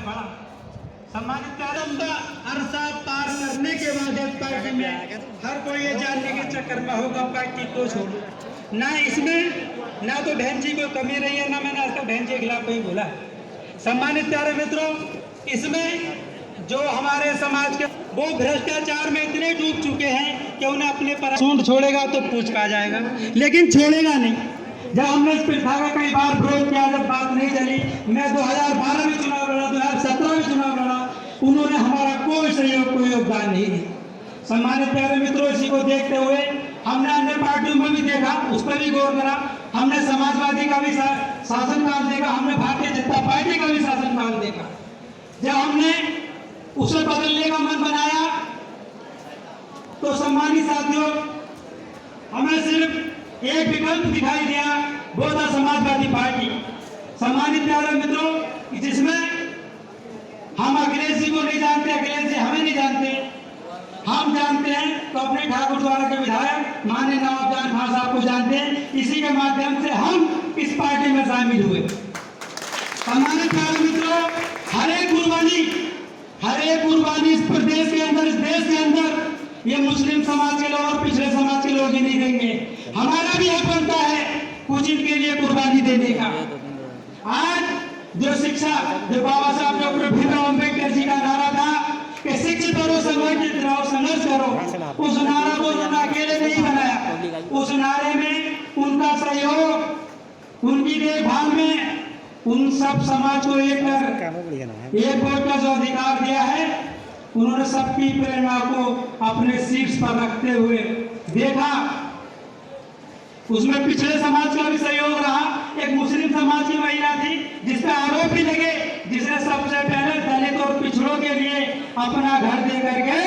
बड़ा। सम्मानित अरसा पार करने के बाद इस पार्टी में हर कोई ये जानने के चक्कर में होगा पार्टी को छोड़ो। ना इसमें ना तो बहन जी को कमी रही है, ना मैंने आज तक बहन जी के खिलाफ कोई बोला। सम्मानित प्यारे मित्रों, इसमें जो हमारे समाज के वो भ्रष्टाचार में इतने डूब चुके हैं कि उन्हें अपने पर सूंड छोड़ेगा तो पूछ पा जाएगा, लेकिन छोड़ेगा नहीं। जब हमने इस प्रथा का कई बार विरोध किया, जब बात नहीं चली, मैं 2012 में चुनाव लड़ा, 2017 में चुनाव लड़ा, उन्होंने हमारा कोई सहयोग कोई योगदान नहीं दिया। सम्मानित प्यारे मित्रों, इसी को देखते हुए हमने अन्य पार्टियों में भी देखा, उस पर भी गौर करा। हमने समाजवादी का भी शासनकाल देखा, हमने भारतीय जनता पार्टी का भी शासनकाल देखा। जब हमने उसे बदलने का मन बनाया तो सम्मानित साथियों, हमें सिर्फ एक विकल्प दिखाई दिया, वो था समाजवादी पार्टी। सम्मानित प्यारे मित्रों, जिसमें हम अखिलेश जी को नहीं जानते, अखिलेश जी हमें नहीं जानते, हम जानते हैं तो अपने ठाकुर द्वारा के विधायक माननीय नवाब जान खान साहब को जानते हैं। इसी के माध्यम से हम इस पार्टी में शामिल हुए। सम्मानित प्यारे मित्रों, हर एक कुर्बानी इस प्रदेश के अंदर, इस देश के अंदर ये मुस्लिम समाज के लोग और पिछड़े समाज के लोग ही नहीं देंगे। हमारा भी हक बनता है कुछ इनके लिए कुर्बानी देने का। आज जो शिक्षा, जो बाबा साहब डॉक्टर भीमराव अम्बेडकर जी का नारा था कि शिक्षित करो, संगठित रहो, संघर्ष करो, उस नारा को उन्होंने अकेले नहीं बनाया। उस नारे में उनका सहयोग, उनकी देखभाल में उन सब समाज को एक वोट का जो अधिकार दिया है, उन्होंने सबकी प्रेरणा को अपने शीर्ष पर रखते हुए देखा। उसमें पिछड़े समाज का भी सहयोग रहा। एक मुस्लिम समाज की महिला थी जिस पर आरोप भी लगे, जिसने सबसे पहले दलित और पिछड़ों के लिए अपना घर दे करके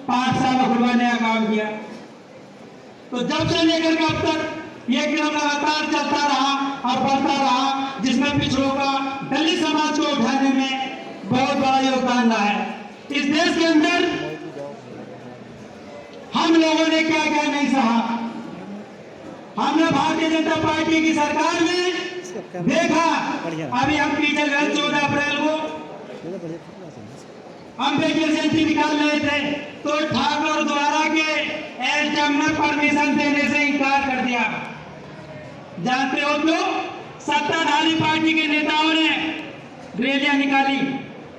पाठशाला खुलवाने का काम किया। तो जब से लेकर के अब तक ये क्रम लगातार चलता रहा और बढ़ता रहा, जिसमें पिछड़ों का, दलित समाज को उठाने में बहुत बड़ा योगदान रहा है। इस देश के अंदर हम लोगों ने क्या क्या नहीं सहा। हमने भारतीय जनता पार्टी की सरकार में देखा, अभी हम पीछे गए 14 अप्रैल को अम्बेडकर जयंती निकाल रहे थे तो ठाकुर द्वारा के एसडीएम ने परमिशन देने से इनकार कर दिया। जानते हो तो सत्ताधारी पार्टी के नेताओं ने रैलियां निकाली,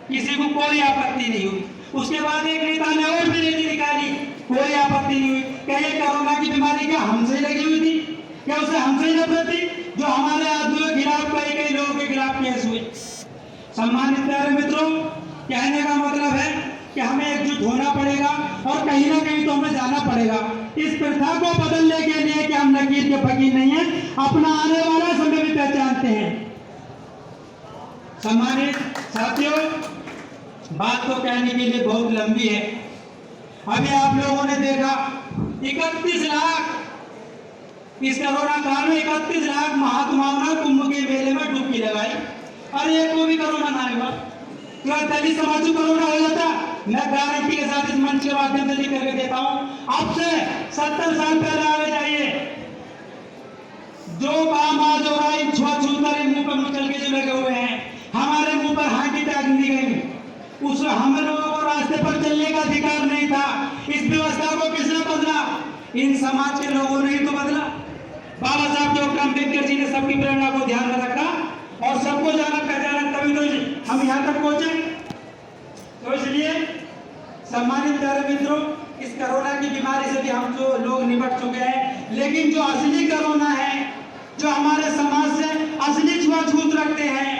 किसी को कोई आपत्ति नहीं हुई। उसके बाद एक नेता ने और भी रैली निकाली, कोई आपत्ति नहीं हुई। क्या ये कोरोना की बीमारी क्या हमसे लगी हुई थी? क्या उसे हमसे नफरत थी? जो हमारे आदमियों के खिलाफ, कई लोगों के खिलाफ केस हुए। सम्मानित प्यारे मित्रों, कहने का मतलब है कि हमें एकजुट होना पड़ेगा और कहीं ना कहीं तो हमें जाना पड़ेगा इस प्रथा को बदलने के लिए कि हम लकीर के फकीर नहीं है, अपना आने वाला समय भी पहचानते हैं। सम्मानित साथियों, बात तो कहने के लिए बहुत लंबी है। अभी आप लोगों ने देखा 31 लाख इस कोरोना काल में 31 लाख महात्माओं ने कुंभ के मेले में डुबकी लगाई और एक को भी कोरोना ना हुआ। क्या दलित समाज को कोरोना हो जाता? मैं गारंटी के साथ इस मंच के माध्यम से लिख करके देता हूं, अब से 70 साल पहले आगे जाइए, जो काम आज हो रहा है, छुआछूत मुंह पर मुचल के जो लगे हुए हैं, हमारे मुंह पर हाथी टांग दी गई, उस हम लोगों को रास्ते पर चलने का अधिकार नहीं था। इस व्यवस्था को किसने बदला? इन समाज के लोगों ने ही तो बदला। बाबा साहब डॉक्टर अम्बेडकर जी ने सबकी प्रेरणा को ध्यान में रखा और सबको जाना पहचाना, तभी तो हम यहाँ तक पहुंचे। तो इसलिए सम्मानित प्यारे मित्रों, इस कोरोना की बीमारी से भी हम जो लोग निपट चुके हैं, लेकिन जो असली कोरोना है, जो हमारे समाज से असली छुआछूत रखते हैं,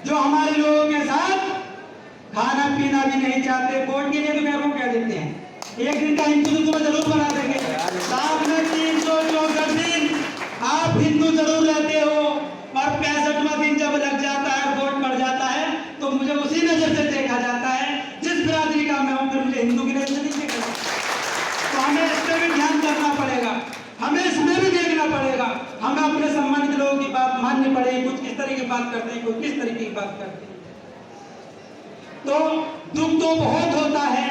जो हमारे लोगों के साथ खाना पीना भी नहीं चाहते, वोट के लिए तो वो कह देते हैं एक दिन का हिंदू तो जरूर बना देंगे। साथ में 364 दिन आप हिंदू जरूर रहते हो और 65वां दिन जब लग जाता है, वोट पड़ जाता है, तो मुझे उसी नजर से देखा जाता है जिस बिरादरी का मैं हूं, फिर मुझे हिंदू की नजर से नहीं देखा। तो हमें इस पर भी ध्यान करना पड़ेगा, हमें इसमें भी देखना पड़ेगा, हमें अपने सम्मानित लोगों की बात माननी पड़ेगी। कुछ किस तरह की बात करते हैं, कुछ किस तरीके की बात करते हैं। तो दुख तो बहुत होता है,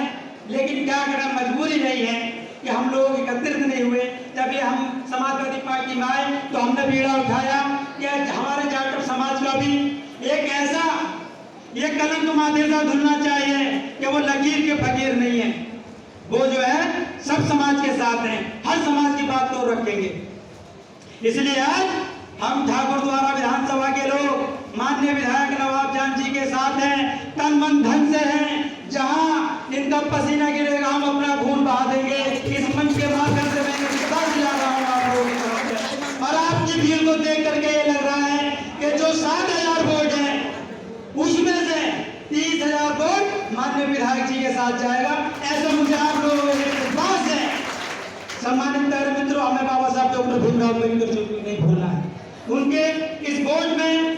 लेकिन क्या करें, मजबूरी रही है कि हम लोग एकत्रित नहीं हुए। जब ये हम समाजवादी पार्टी में आए तो हमने बीड़ा उठाया कि हमारे जाटव समाज का भी एक ऐसा ये कलंक माथे से धुलना चाहिए कि वो लकीर के फकीर नहीं है, वो जो है सब समाज के साथ हैं, हर समाज की बात को रखेंगे। इसलिए आज हम ठाकुर द्वारा विधानसभा के लोग माननीय विधायक नवाब जान जी के साथ हैं, तन मन धन से हैं। जहां इनका पसीना गिरेगा हम अपना खून बहा देंगे। इस मंच के माध्यम से मैं विश्वास दिला रहा हूं आप लोगों की तरफ से। और आपकी भीड़ को देख करके ये लग रहा है कि जो 7,000 वोट है उसमें से 30,000 वोट माननीय विधायक जी के साथ जाएगा, ऐसा मुझे आप लोगों को विश्वास है। सम्मानित मित्रों, हमें बाबा साहब डॉक्टर भीमराव अम्बेडकर जी को नहीं भूलना है। उनके इस वोट में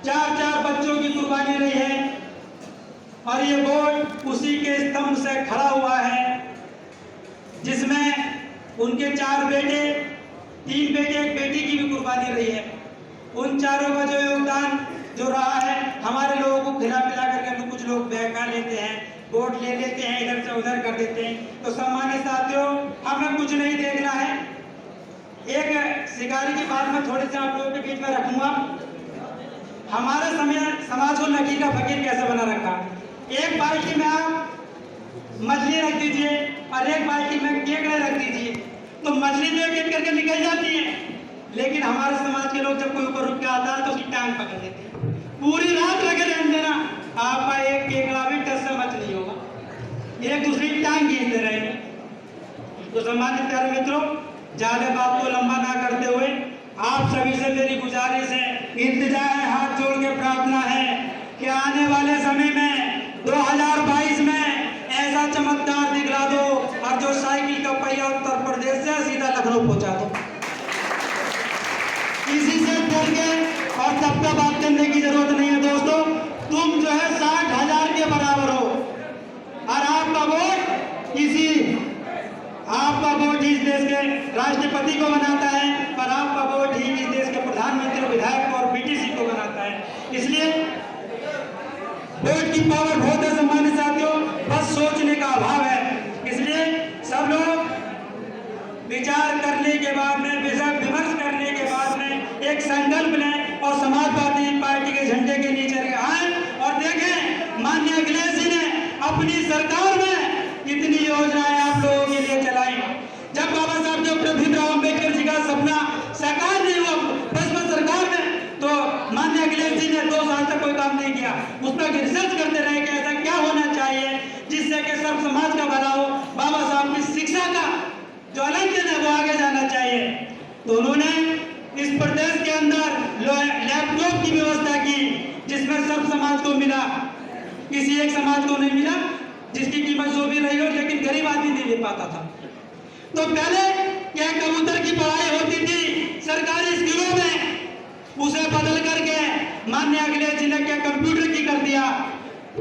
4 बच्चों की कुर्बानी रही है और ये वोट उसी के स्तंभ से खड़ा हुआ है जिसमें उनके 4 बेटे, 3 बेटे, 1 बेटी की भी कुर्बानी रही है। उन चारों का जो योगदान जो रहा है, हमारे लोगों को खिला पिला करके कुछ लोग बहका लेते हैं, वोट ले लेते हैं, इधर से उधर कर देते हैं। तो सम्मानित साथियों, हमें कुछ नहीं देखना है। एक शिकारी की बात मैं थोड़ी सी आप लोगों के बीच में रखूंगा। हमारे समाज को लकीर का फकीर कैसे बना रखा। एक बाल्टी में आप मछली रख दीजिए और एक बाल्टी में केकड़े रख दीजिए, तो मछली तो एक एक करके निकल जाती है, लेकिन हमारे समाज के लोग जब कोई ऊपर रुक के आता है तो उसकी टांग पकड़ लेते हैं। पूरी रात लगे रहने देना, आपका एक केकड़ा भी टस से मच नहीं होगा, एक दूसरी टांग खींचते रहेंगे। तो सम्मानित प्यारे मित्रों, ज्यादा बात को लंबा ना करते हुए आप सभी से मेरी गुजारिश है, इंतजा है, हाथ जोड़ के प्रार्थना है कि आने वाले समय में 2022 में ऐसा चमत्कार दिखला दो और जो साइकिल का पहिया उत्तर प्रदेश से सीधा लखनऊ पहुंचा दो। इसी से बोल के और सबका बात करने की जरूरत नहीं है दोस्तों। तुम जो है 60,000 के बराबर हो और आपका वोट इस देश के राष्ट्रपति को बनाता है और आपका वोट ही इस देश के प्रधानमंत्री, विधायक और बीटीसी को बनाता है। इसलिए वोट की पावर बहुत है सम्मानित साथियों, बस सोचने का अभाव है। इसलिए सब लोग विचार करने के बाद में, विचार विमर्श करने के बाद में एक संकल्प लें और समाजवादी पार्टी के झंडे के नीचे आए और देखें माननीय अखिलेश जी ने अपनी सरकार में कितनी योजनाएं आप लोगों के लिए चलाई। जब बाबा साहब डॉक्टर भीमराव अम्बेडकर जी का सपना साकार नहीं हुआ बसपा सरकार में, तो माननीय अखिलेश जी ने 2 साल तक कोई काम नहीं किया। उस पर रिसर्च करते रहे कि ऐसा क्या होना चाहिए जिससे कि सब समाज का भला हो, बाबा साहब की शिक्षा का जो आलंकन है वो आगे जाना चाहिए। तो उन्होंने इस प्रदेश के अंदर लैपटॉप की व्यवस्था की जिसमें सब समाज को मिला, किसी एक समाज को नहीं मिला जिसकी कीमत जो भी रही हो, लेकिन गरीब आदमी नहीं ले पाता था। तो पहले क्या कबूतर की पढ़ाई होती थी सरकारी स्कूलों में, उसे बदल करके माननीय अखिलेश जी ने क्या कंप्यूटर की कर दिया।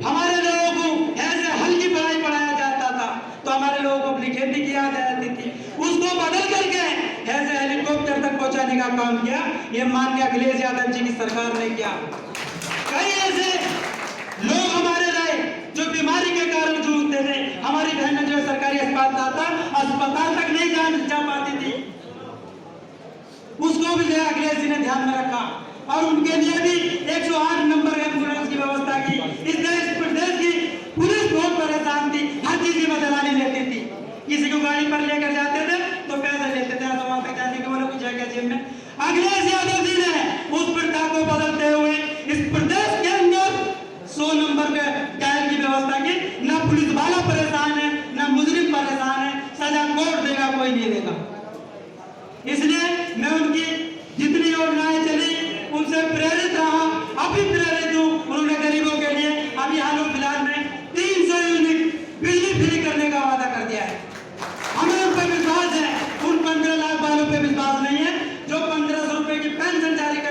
हमारे लोगों को ऐसे हल्की पढ़ाई पढ़ाया जाता था तो हमारे लोगों को अपनी खेती की याद आती थी, उसको बदल करके ऐसे हेलीकॉप्टर तक पहुंचाने का काम किया ये माननीय अखिलेश यादव जी की सरकार ने किया। कई ऐसे लोग हमारे रहे जो बीमारी के कारण जूझते थे, हमारी बहनें जो सरकारी अस्पताल तक नहीं जा पाती थी, उसको भी अखिलेश जी ने ध्यान में रखा और उनके लिए भी 108 नंबर एम्बुलेंस की व्यवस्था की। इस प्रदेश की पुलिस बहुत परेशान थी, हर चीज में दलाली लेती थी। किसी को गाड़ी पर लेकर जाते थे तो पैसे लेते थे, वहां तक जाने के वालों को जाएगा जेब में। अखिलेश यादव जी ने उस प्रथा को बदलते हुए इस प्रदेश के अंदर 100 नंबर के डायल की व्यवस्था की। ना पुलिस वाला परेशान है, ना मुजरिम परेशान है, सजा कोर्ट देगा, कोई नहीं देगा। इसलिए मैं उनकी जितनी योजनाएं चली उनसे प्रेरित रहा, अभी प्रेरित हूँ। उन्होंने गरीबों के लिए अभी हाल फिलहाल में 300 यूनिट बिजली फ्री करने का वादा कर दिया है। हमें उन पर विश्वास है, उन 15 लाख वालों पर विश्वास नहीं है जो 1500 रुपए की पेंशन जारी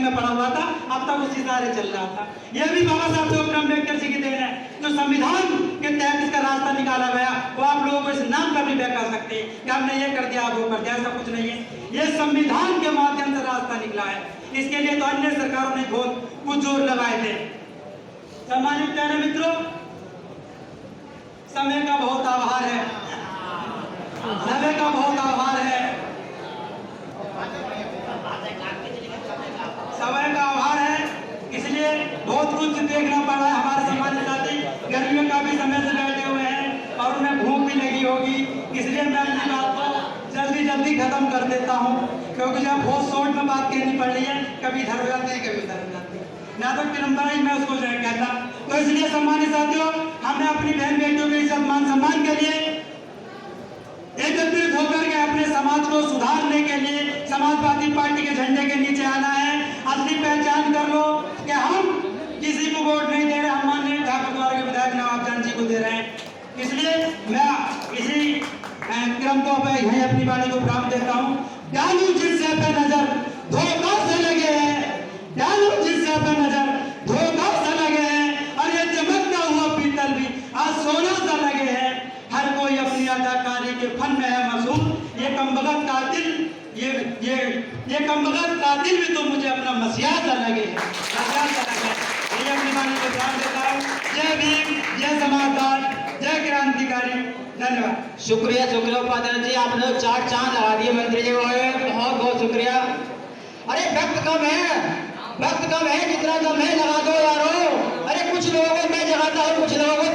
में पड़ा हुआ था, अब तक उसी सहारे चल रहा था। यह भी बाबा साहब डॉक्टर अम्बेडकर जी की देन है। जो संविधान के तहत इसका रास्ता निकाला गया, वो आप लोगों को इस नाम पर भी बहका सकते हैं कि हमने ये कर दिया, आप वो कर दिया, ऐसा कुछ नहीं है। ये संविधान के माध्यम से रास्ता निकला है। इसके लिए तो अन्य सरकारों ने बहुत कुछ जोर लगाए थे। सम्मानित प्यारे मित्रों, समय का बहुत आभार है, समय का बहुत आभार है, समय का आभार है। इसलिए बहुत कुछ देखना पड़ रहा है। हमारे सम्मानित साथी गर्मियों का भी समय से बैठे हुए हैं और उन्हें भूख भी लगी होगी, इसलिए मैं अपनी बात को जल्दी जल्दी खत्म कर देता हूँ, क्योंकि जब बहुत शॉर्ट में बात कहनी पड़ रही है, कभी इधर हो जाती है, कभी उधर हो जाती है, ना तो विडंबना ही मैं उसको जो है कहता। तो इसलिए सम्मानित साथियों, हमें अपनी बहन बेटियों के इज्जत मान सम्मान के लिए एकत्रित होकर के अपने समाज को सुधारने के लिए समाजवादी पार्टी के झंडे के नीचे आना है। असली पहचान कर लो कि हम किसी को वोट नहीं दे रहे, हम माननीय ठाकुर द्वारा के विधायक नवाब जान जी को दे रहे हैं। इसलिए मैं इसी क्रम को यहीं अपनी वाणी को विराम देता हूँ। डालू जिससे पे नजर धोखा से लगे हैं, डालू जिससे पे नजर धोखा से लगे हैं, और ये चमकता हुआ पीतल भी आज सोना सा लगे हैं। हर कोई अपनी अदाकारी के फन में है मशहूर। ये कमबख्त कातिल, ये कमबख्त कातिल भी तो मुझे अपना मसीहा सा लगे, मसीहा सा लगे। ये अपनी वाणी को विराम देता हूँ। जय भीम, जय समाजवाद, जय क्रांतिकारी। धन्यवाद। शुक्रिया शुक्रिया उपाध्याय जी, आपने 4 चांद लगा दिए मंत्री जी को, बहुत बहुत शुक्रिया। अरे वक्त कम है, वक्त कम है, जितना कम है लगा दो यारो। अरे कुछ लोगों को मैं जगाता हूँ, कुछ लोगों को